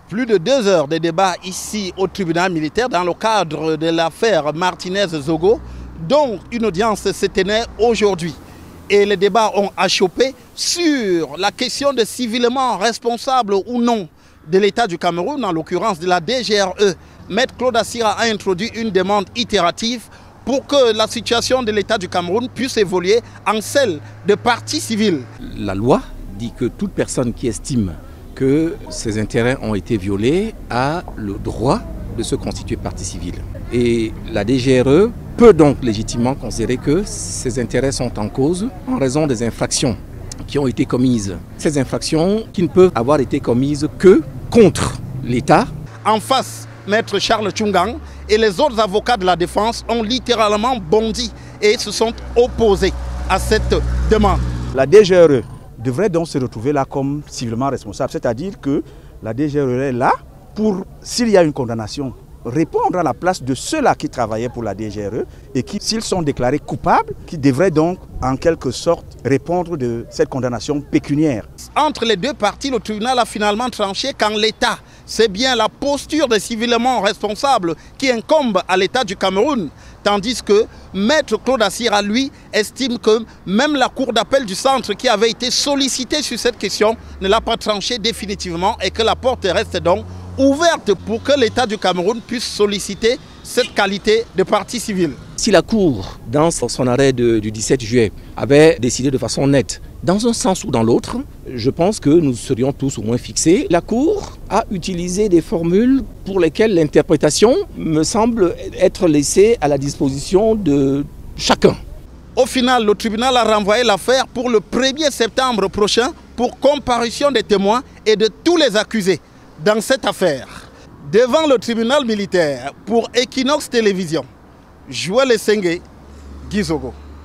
Plus de 2 heures de débat ici au tribunal militaire dans le cadre de l'affaire Martinez-Zogo, dont une audience se tenait aujourd'hui. Et les débats ont achoppé sur la question de civilement responsable ou non de l'État du Cameroun, en l'occurrence de la DGRE. Maître Claude Assira a introduit une demande itérative pour que la situation de l'État du Cameroun puisse évoluer en celle de partie civile. La loi dit que toute personne qui estime que ses intérêts ont été violés a le droit de se constituer partie civile. Et la DGRE peut donc légitimement considérer que ses intérêts sont en cause en raison des infractions qui ont été commises. Ces infractions qui ne peuvent avoir été commises que contre l'État. En face, Maître Charles Tchungang et les autres avocats de la défense ont littéralement bondi et se sont opposés à cette demande. La DGRE devrait donc se retrouver là comme civilement responsable, c'est-à-dire que la DGRE est là pour, s'il y a une condamnation, répondre à la place de ceux-là qui travaillaient pour la DGRE et qui, s'ils sont déclarés coupables, qui devraient donc en quelque sorte répondre de cette condamnation pécuniaire. Entre les deux parties, le tribunal a finalement tranché qu'en l'État, c'est bien la posture des civilement responsables qui incombe à l'État du Cameroun, tandis que Maître Claude Assira, lui, estime que même la Cour d'appel du centre qui avait été sollicitée sur cette question ne l'a pas tranché définitivement et que la porte reste donc ouverte pour que l'État du Cameroun puisse solliciter cette qualité de partie civile. Si la Cour, dans son arrêt du 17 juillet, avait décidé de façon nette, dans un sens ou dans l'autre, je pense que nous serions tous au moins fixés. La Cour a utilisé des formules pour lesquelles l'interprétation me semble être laissée à la disposition de chacun. Au final, le tribunal a renvoyé l'affaire pour le 1er septembre prochain pour comparution des témoins et de tous les accusés dans cette affaire. Devant le tribunal militaire, pour Equinox Télévision, Joël Essengue, Gizogo.